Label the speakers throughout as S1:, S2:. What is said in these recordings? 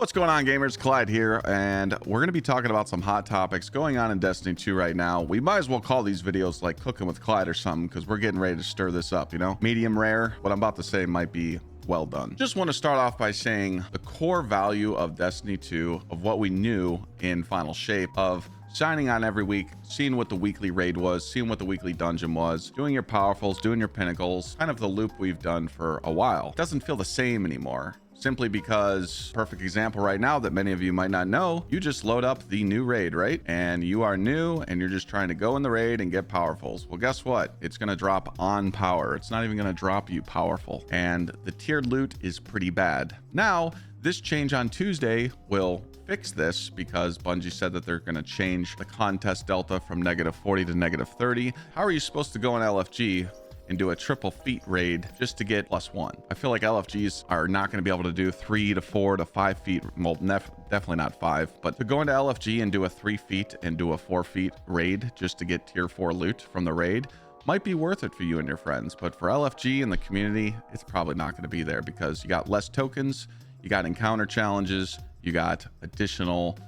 S1: What's going on, gamers? Clyde here, and we're going to be talking about some hot topics going on in Destiny 2 right now. We might as well call these videos like Cooking with Clyde or something, because we're getting ready to stir this up, you know? Medium rare. What I'm about to say might be well done. Just want to start off by saying the core value of Destiny 2, of what we knew in Final Shape, of signing on every week, seeing what the weekly raid was, seeing what the weekly dungeon was, doing your powerfuls, doing your pinnacles, kind of the loop we've done for a while. It doesn't feel the same anymore. Simply because, perfect example right now that many of you might not know, you just load up the new raid, right? And you are new and you're just trying to go in the raid and get powerfuls. Well, guess what? It's going to drop on power. It's not even going to drop you powerful. And the tiered loot is pretty bad. Now, this change on Tuesday will fix this because Bungie said that they're going to change the contest delta from -40 to -30. How are you supposed to go in LFG and do a triple feet raid just to get +1? I feel like LFGs are not going to be able to do 3 to 4 to 5 feet. Well, definitely not 5, but to go into LFG and do a 3 feet and do a 4 feet raid just to get tier 4 loot from the raid might be worth it for you and your friends. But for LFG and the community, it's probably not going to be there because you got less tokens, you got encounter challenges, you got additional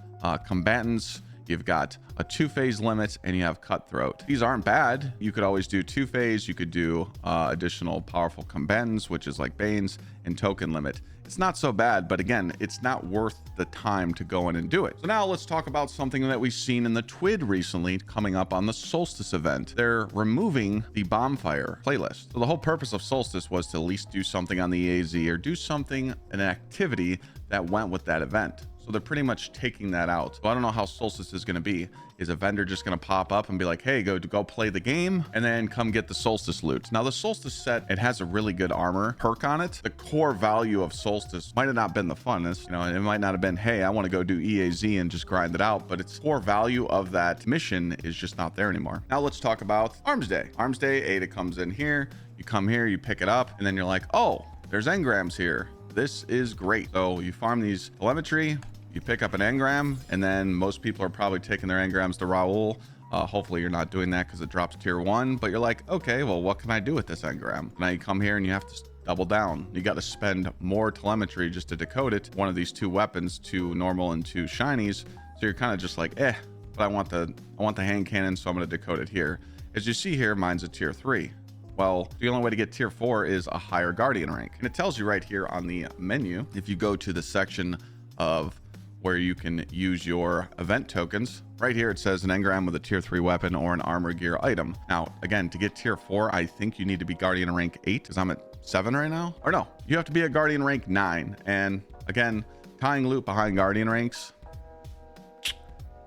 S1: combatants, you've got a 2-phase limit, and you have cutthroat. These aren't bad. You could always do 2-phase. You could do additional powerful combatants, which is like Banes, and token limit. It's not so bad, but again, it's not worth the time to go in and do it. So now let's talk about something that we've seen in the TWID recently coming up on the Solstice event. They're removing the bonfire playlist. So the whole purpose of Solstice was to at least do something on the EAZ or do something, an activity that went with that event. So they're pretty much taking that out. So I don't know how Solstice is going to be. Is a vendor just going to pop up and be like, hey, go play the game and then come get the Solstice loot? Now the Solstice set, it has a really good armor perk on it. The core value of Solstice might have not been the funnest, you know, it might not have been, hey, I want to go do EAZ and just grind it out, but its core value of that mission is just not there anymore. Now let's talk about Arms Day. Arms Day, Ada comes in here, you come here, you pick it up, and then you're like, oh, there's engrams here. This is great. So you farm these telemetry, you pick up an engram, and then most people are probably taking their engrams to Raoul. Hopefully you're not doing that because it drops tier 1, but you're like, okay, well, what can I do with this engram? Now you come here and you have to double down. You got to spend more telemetry just to decode it. One of these 2 weapons, 2 normal and 2 shinies. So you're kind of just like, but I want the hand cannon, so I'm going to decode it here. As you see here, mine's a tier 3. Well, the only way to get tier 4 is a higher guardian rank. And it tells you right here on the menu, if you go to the section of where you can use your event tokens, right here it says an engram with a tier 3 weapon or an armor gear item. Now, again, to get tier 4, I think you need to be guardian rank 8, because I'm at 7 right now. Or no, you have to be a guardian rank 9. And again, tying loot behind guardian ranks,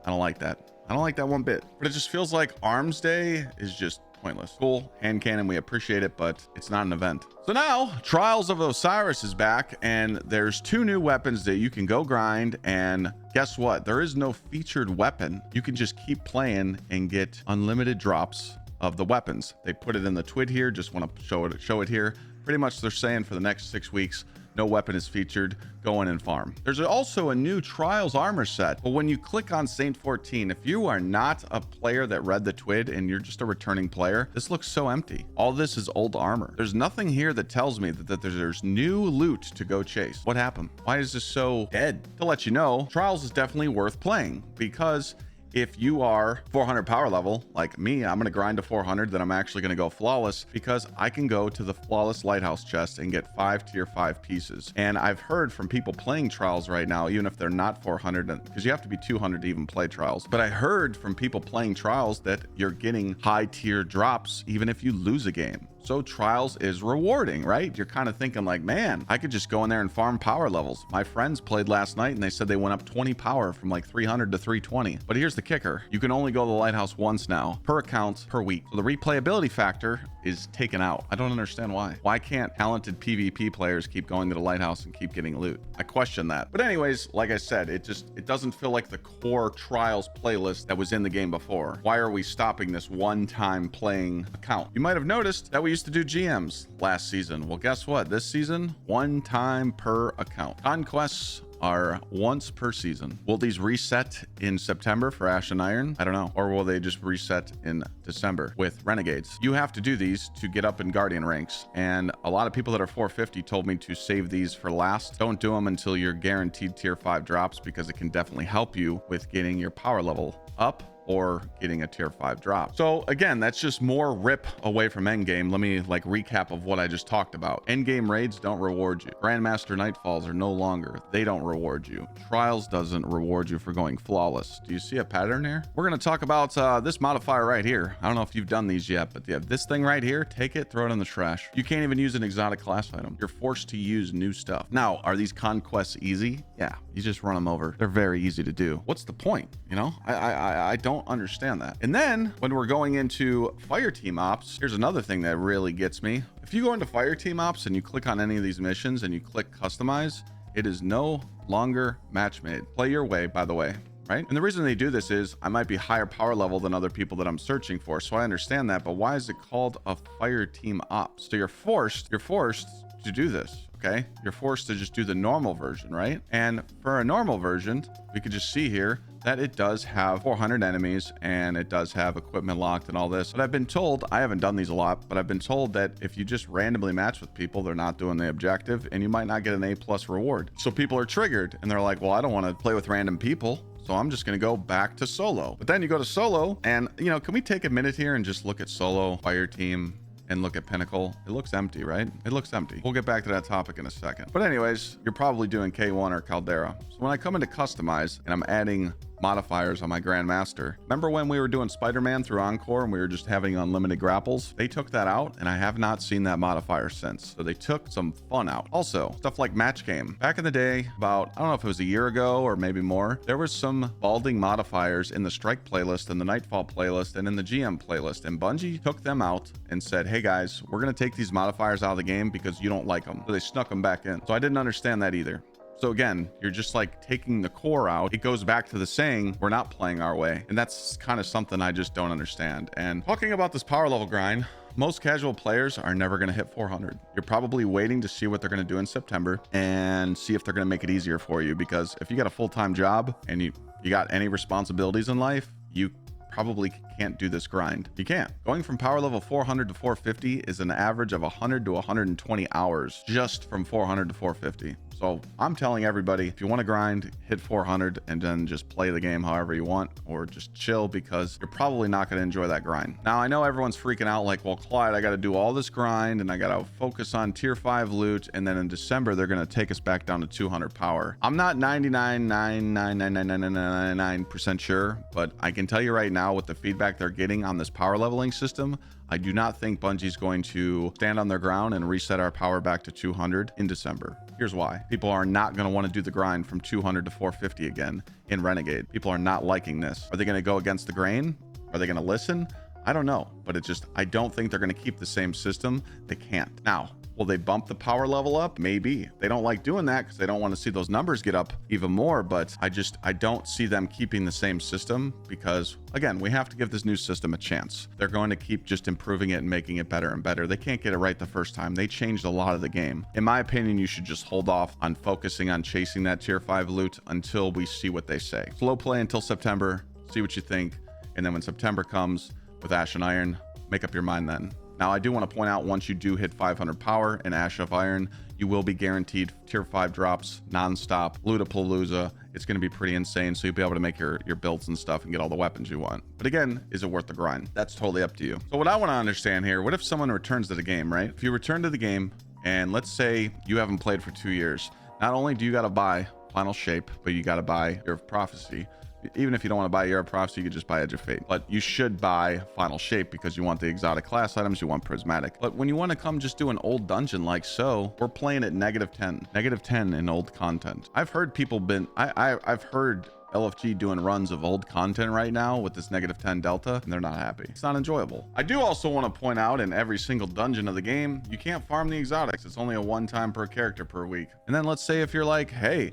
S1: I don't like that. I don't like that one bit. But it just feels like Arms Day is just pointless. Cool, hand cannon, we appreciate it, but it's not an event. So now Trials of Osiris is back, and there's 2 new weapons that you can go grind, and guess what? There is no featured weapon. You can just keep playing and get unlimited drops of the weapons. They put it in the TWID here, just want to show it here. Pretty much they're saying for the next 6 weeks, no weapon is featured, go in and farm. There's also a new Trials armor set, but when you click on Saint 14, if you are not a player that read the TWID and you're just a returning player, this looks so empty. All this is old armor. There's nothing here that tells me that there's new loot to go chase. What happened? Why is this so dead? To let you know, Trials is definitely worth playing, because if you are 400 power level like me, I'm going to grind to 400, then I'm actually going to go flawless, because I can go to the flawless lighthouse chest and get 5 tier 5 pieces. And I've heard from people playing Trials right now, even if they're not 400, because you have to be 200 to even play Trials, but I heard from people playing Trials that you're getting high tier drops even if you lose a game. So Trials is rewarding, right? You're kind of thinking like, man, I could just go in there and farm power levels. My friends played last night and they said they went up 20 power from like 300 to 320. But here's the kicker. You can only go to the lighthouse once now, per account, per week. So the replayability factor is taken out. I don't understand why. Why can't talented PvP players keep going to the lighthouse and keep getting loot? I question that. But anyways, like I said, it doesn't feel like the core Trials playlist that was in the game before. Why are we stopping this one-time playing account? You might have noticed that we used to do GMs last season. Well, guess what? This season, 1 time per account. Conquests are once per season. Will these reset in September for Ash and Iron? I don't know. Or will they just reset in December with Renegades? You have to do these to get up in Guardian ranks. And a lot of people that are 450 told me to save these for last. Don't do them until you're guaranteed tier 5 drops, because it can definitely help you with getting your power level up or getting a tier 5 drop. So again, that's just more rip away from endgame. Let me like recap of what I just talked about. Endgame raids don't reward you. Grandmaster Nightfalls are no longer. They don't reward you. Trials doesn't reward you for going flawless. Do you see a pattern here? We're going to talk about this modifier right here. I don't know if you've done these yet, but yeah, this thing right here, take it, throw it in the trash. You can't even use an exotic class item. You're forced to use new stuff. Now, are these conquests easy? Yeah, you just run them over. They're very easy to do. What's the point? You know, I don't understand that. And then when we're going into Fireteam ops, here's another thing that really gets me. If you go into Fireteam ops and you click on any of these missions and you click customize, it is no longer match made. Play your way, by the way. Right? And the reason they do this is I might be higher power level than other people that I'm searching for. So I understand that, but why is it called a Fireteam ops? So you're forced to do this. Okay. You're forced to just do the normal version, right? And for a normal version, we could just see here that it does have 400 enemies and it does have equipment locked and all this. But I've been told, I haven't done these a lot, but I've been told that if you just randomly match with people, they're not doing the objective and you might not get an A+ reward. So people are triggered and they're like, well, I don't want to play with random people, so I'm just going to go back to solo. But then you go to solo and, you know, can we take a minute here and just look at solo, Fireteam, and look at Pinnacle? It looks empty, right? It looks empty. We'll get back to that topic in a second. But anyways, you're probably doing K1 or Caldera. So when I come into customize and I'm adding modifiers on my Grandmaster, remember when we were doing Spider-Man through Encore and we were just having unlimited grapples? They took that out and I have not seen that modifier since. So they took some fun out. Also, stuff like match game. Back in the day, about, I don't know if it was a year ago or maybe more, there was some balding modifiers in the Strike playlist and the Nightfall playlist and in the GM playlist, and Bungie took them out and said, hey guys, we're going to take these modifiers out of the game because you don't like them. So they snuck them back in. So I didn't understand that either. So again, you're just like taking the core out. It goes back to the saying, we're not playing our way. And that's kind of something I just don't understand. And talking about this power level grind, most casual players are never going to hit 400. You're probably waiting to see what they're going to do in September and see if they're going to make it easier for you. Because if you got a full-time job and you got any responsibilities in life, you probably can't do this grind. You can't. Going from power level 400 to 450 is an average of 100 to 120 hours just from 400 to 450. So I'm telling everybody, if you want to grind, hit 400 and then just play the game however you want, or just chill, because you're probably not going to enjoy that grind. Now, I know everyone's freaking out like, well, Clyde, I got to do all this grind and I got to focus on tier 5 loot. And then in December, they're going to take us back down to 200 power. I'm not 99.9999999% sure, but I can tell you right now with the feedback they're getting on this power leveling system, I do not think Bungie's going to stand on their ground and reset our power back to 200 in December. Here's why. People are not going to want to do the grind from 200 to 450 again in Renegade. People are not liking this. Are they going to go against the grain? Are they going to listen? I don't know, but I don't think they're going to keep the same system. They can't. Now, will they bump the power level up? Maybe. They don't like doing that because they don't want to see those numbers get up even more, but I don't see them keeping the same system because, again, we have to give this new system a chance. They're going to keep just improving it and making it better and better. They can't get it right the first time. They changed a lot of the game. In my opinion, you should just hold off on focusing on chasing that tier 5 loot until we see what they say. Slow play until September, see what you think, and then when September comes with Ash and Iron, make up your mind then. Now, I do want to point out, once you do hit 500 power in Ash of Iron, you will be guaranteed tier 5 drops nonstop. Lootapalooza. It's going to be pretty insane. So you'll be able to make your builds and stuff and get all the weapons you want. But again, is it worth the grind? That's totally up to you. So what I want to understand here, what if someone returns to the game, right? If you return to the game and let's say you haven't played for 2 years, not only do you got to buy Final Shape, but you got to buy Year of Prophecy. Even if you don't want to buy Year of Prophecy, you could just buy Edge of Fate. But you should buy Final Shape because you want the exotic class items, you want Prismatic. But when you want to come just do an old dungeon like so, we're playing at -10 in old content. I've heard people I've heard LFG doing runs of old content right now with this -10 delta, and they're not happy. It's not enjoyable. I do also want to point out, in every single dungeon of the game, you can't farm the exotics. It's only a 1 time per character per week. And then let's say if you're like, hey,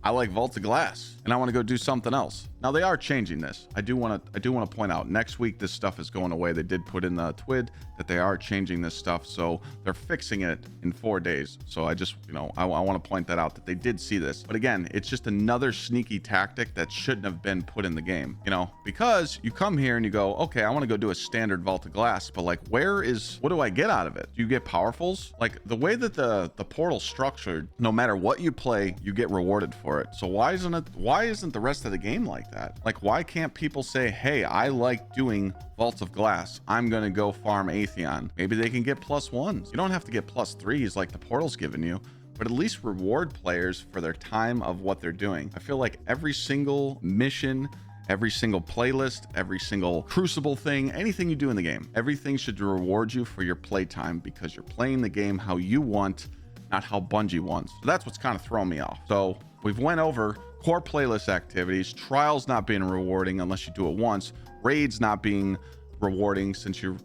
S1: I like Vault of Glass and I want to go do something else. Now they are changing this. I do want to point out next week this stuff is going away. They did put in the twid that they are changing this stuff, so they're fixing it in 4 days. So I just, you know, I want to point that out, that they did see this. But again, it's just another sneaky tactic that shouldn't have been put in the game, you know, because you come here and you go, okay, I want to go do a standard vault of glass, but like, what do I get out of it? Do you get powerfuls? Like the way that the portal's structured, no matter what you play, you get rewarded for it. So why isn't the rest of the game like that? Like, why can't people say, hey, I like doing vaults of glass, I'm gonna go farm Atheon? Maybe they can get +1s. You don't have to get +3s like the portal's giving you, but at least reward players for their time of what they're doing. I feel like every single mission, every single playlist, every single crucible thing, anything you do in the game, everything should reward you for your playtime, because you're playing the game how you want, not how Bungie wants. So that's what's kind of throwing me off. So we've went over core playlist activities, trials not being rewarding unless you do it once, raids not being rewarding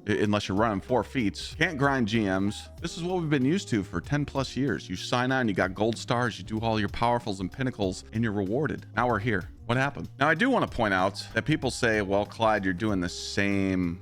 S1: unless you're running 4 feats, can't grind GMs. This is what we've been used to for 10+ years. You sign on, you got gold stars, you do all your powerfuls and pinnacles, and you're rewarded. Now we're here. What happened? Now I do want to point out that people say, well, Clyde, you're doing the same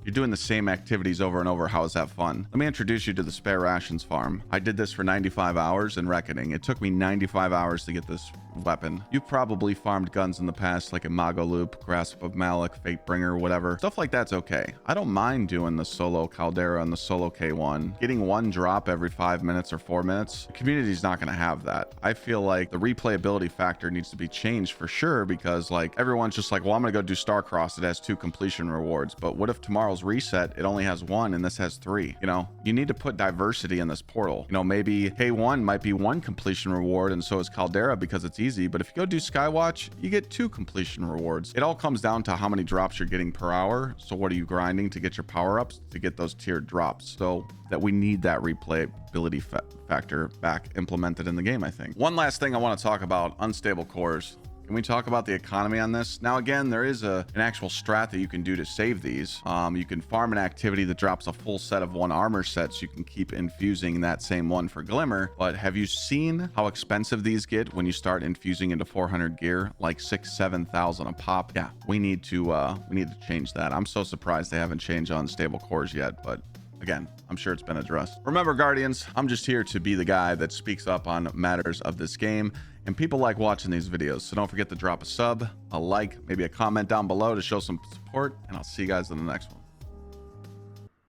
S1: activities over and over. How is that fun? Let me introduce you to the spare rations farm. I did this for 95 hours in reckoning. It took me 95 hours to get this weapon. You've probably farmed guns in the past, like Imago Loop, Grasp of Malik, Fatebringer, whatever. Stuff like that's okay. I don't mind doing the solo Caldera and the solo K1. Getting 1 drop every 5 minutes or 4 minutes. The community's not going to have that. I feel like the replayability factor needs to be changed for sure, because like everyone's just like, well, I'm gonna go do Starcross, it has 2 completion rewards. But what if tomorrow's reset, it only has 1 and this has 3? You know, you need to put diversity in this portal. You know, maybe K1 might be 1 completion reward and so is Caldera because it's easy, but if you go do Skywatch, you get 2 completion rewards. It all comes down to how many drops you're getting per hour. So what are you grinding to get your power-ups to get those tiered drops? So that we need that replayability factor back implemented in the game, I think. One last thing I want to talk about, unstable cores. Can we talk about the economy on this? Now, again, there is an actual strat that you can do to save these. You can farm an activity that drops a full set of 1 armor set, so you can keep infusing that same one for Glimmer. But have you seen how expensive these get when you start infusing into 400 gear? Like 6,000-7,000 a pop. Yeah, we need to change that. I'm so surprised they haven't changed unstable cores yet, but again, I'm sure it's been addressed. Remember, Guardians, I'm just here to be the guy that speaks up on matters of this game, and people like watching these videos. So don't forget to drop a sub, a like, maybe a comment down below to show some support, and I'll see you guys in the next one.